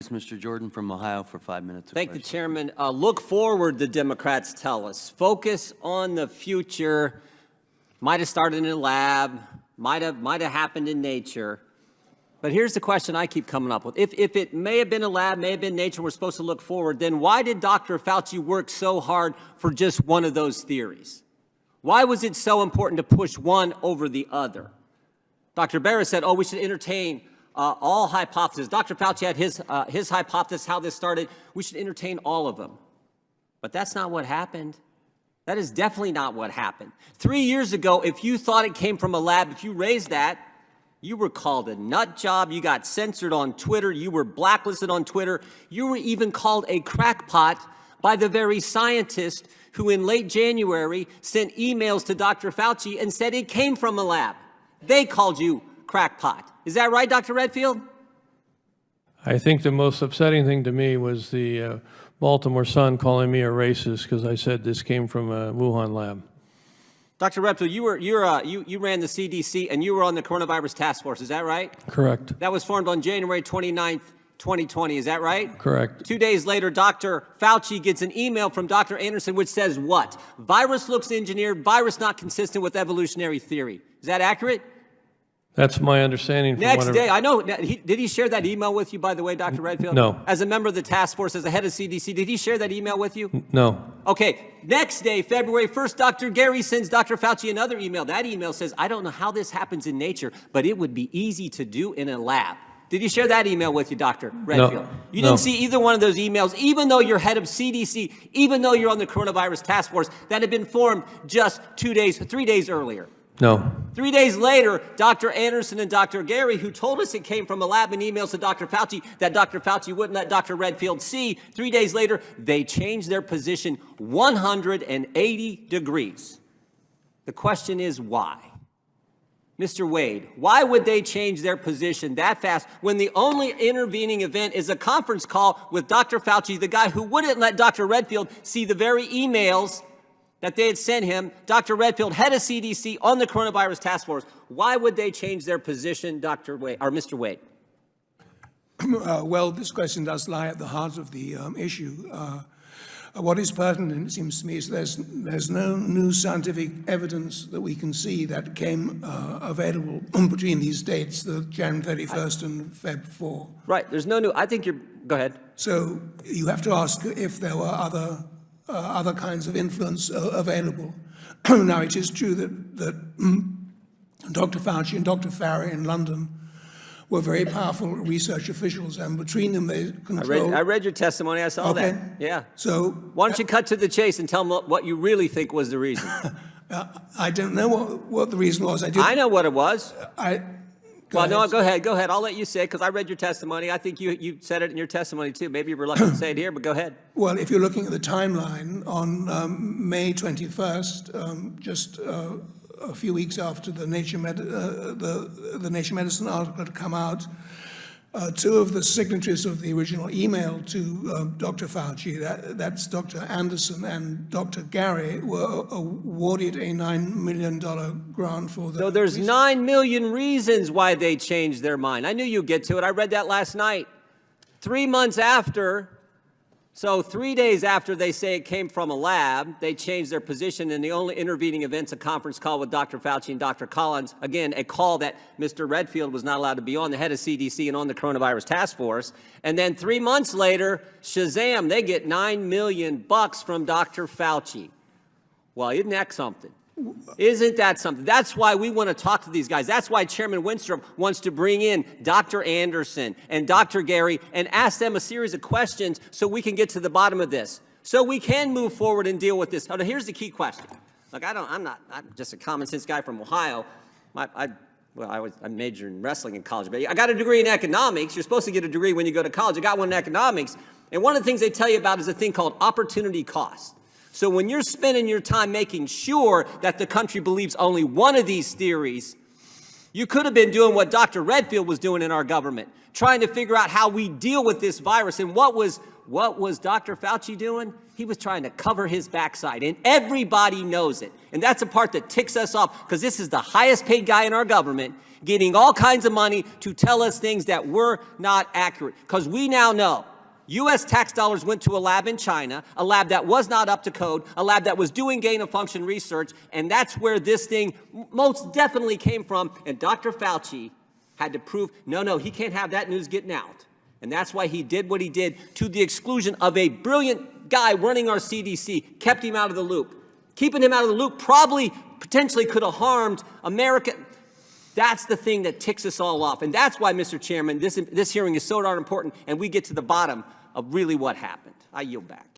Mr. Jordan from Ohio for 5 minutes. Thank the chairman. Look forward, the Democrats tell us. Focus on the future. Might have started in a lab, might have happened in nature. But here's the question I keep coming up with. If it may have been a lab, may have been nature, we're supposed to look forward, then why did Dr. Fauci work so hard for just one of those theories? Why was it so important to push one over the other? Dr. Barrett said, oh, we should entertain all hypotheses. Dr. Fauci had his hypothesis, how this started. We should entertain all of them. But that's not what happened. That is definitely not what happened. 3 years ago, if you thought it came from a lab, if you raised that, you were called a nut job. You got censored on Twitter. You were blacklisted on Twitter. You were even called a crackpot by the very scientist who in late January sent emails to Dr. Fauci and said it came from a lab. They called you crackpot. Is that right, Dr. Redfield? I think the most upsetting thing to me was the Baltimore Sun calling me a racist because I said this came from a Wuhan lab. Dr. Redfield, you ran the CDC and you were on the coronavirus task force. Is that right? Correct. That was formed on January 29th, 2020. Is that right? Correct. 2 days later, Dr. Fauci gets an email from Dr. Anderson which says what? Virus looks engineered, virus not consistent with evolutionary theory. Is that accurate? That's my understanding. Next day, I know. Did he share that email with you, by the way, Dr. Redfield? No. As a member of the task force, as the head of CDC, did he share that email with you? No. Okay. Next day, February 1st, Dr. Gary sends Dr. Fauci another email. That email says, I don't know how this happens in nature, but it would be easy to do in a lab. Did he share that email with you, Dr. Redfield? No. You didn't see either one of those emails, even though you're head of CDC, even though you're on the coronavirus task force that had been formed just 3 days earlier. No. 3 days later, Dr. Anderson and Dr. Gary, who told us it came from a lab in emails to Dr. Fauci that Dr. Fauci wouldn't let Dr. Redfield see, 3 days later, they changed their position 180 degrees. The question is why? Mr. Wade, why would they change their position that fast when the only intervening event is a conference call with Dr. Fauci, the guy who wouldn't let Dr. Redfield see the very emails that they had sent him, Dr. Redfield, head of CDC on the coronavirus task force? Why would they change their position, Dr. Wade, or Mr. Wade? Well, this question does lie at the heart of the issue. What is pertinent, it seems to me, is there's no new scientific evidence that we can see that came available between these dates, the January 31st and Feb 4. Right. There's no new. I think you're. Go ahead. So you have to ask if there were other kinds of influence available. Now, it is true that Dr. Fauci and Dr. Farah in London were very powerful research officials, and between them they controlled. I read your testimony. I saw that. Yeah. So why don't you cut to the chase and tell them what you really think was the reason? I don't know what the reason was. I know what it was. Go ahead. No, go ahead. Go ahead. I'll let you say it because I read your testimony. I think you said it in your testimony too. Maybe you're reluctant to say it here, but go ahead. Well, if you're looking at the timeline, on May 21st, just a few weeks after the Nature Medicine article had come out, two of the signatories of the original email to Dr. Fauci, that's Dr. Anderson and Dr. Gary, were awarded a $9 million grant for the. So there's 9 million reasons why they changed their mind. I knew you'd get to it. I read that last night. 3 months after, so 3 days after they say it came from a lab, they changed their position, and the only intervening event's a conference call with Dr. Fauci and Dr. Collins. Again, a call that Mr. Redfield was not allowed to be on, the head of CDC and on the coronavirus task force. And then 3 months later, shazam, they get $9 million from Dr. Fauci. Well, isn't that something? Isn't that something? That's why we want to talk to these guys. That's why Chairman Winstrup wants to bring in Dr. Anderson and Dr. Gary and ask them a series of questions so we can get to the bottom of this, so we can move forward and deal with this. Now, here's the key question. Look, I'm just a common sense guy from Ohio. I majored in wrestling in college, but I got a degree in economics. You're supposed to get a degree when you go to college. I got one in economics. And one of the things they tell you about is a thing called opportunity cost. So when you're spending your time making sure that the country believes only one of these theories, you could have been doing what Dr. Redfield was doing in our government, trying to figure out how we deal with this virus. And what was Dr. Fauci doing? He was trying to cover his backside, and everybody knows it. And that's the part that ticks us off, because this is the highest paid guy in our government getting all kinds of money to tell us things that were not accurate. Because we now know U.S. tax dollars went to a lab in China, a lab that was not up to code, a lab that was doing gain-of-function research, and that's where this thing most definitely came from. And Dr. Fauci had to prove, no, he can't have that news getting out. And that's why he did what he did, to the exclusion of a brilliant guy running our CDC, kept him out of the loop. Keeping him out of the loop probably potentially could have harmed America. That's the thing that ticks us all off. And that's why, Mr. Chairman, this hearing is so darn important, and we get to the bottom of really what happened. I yield back.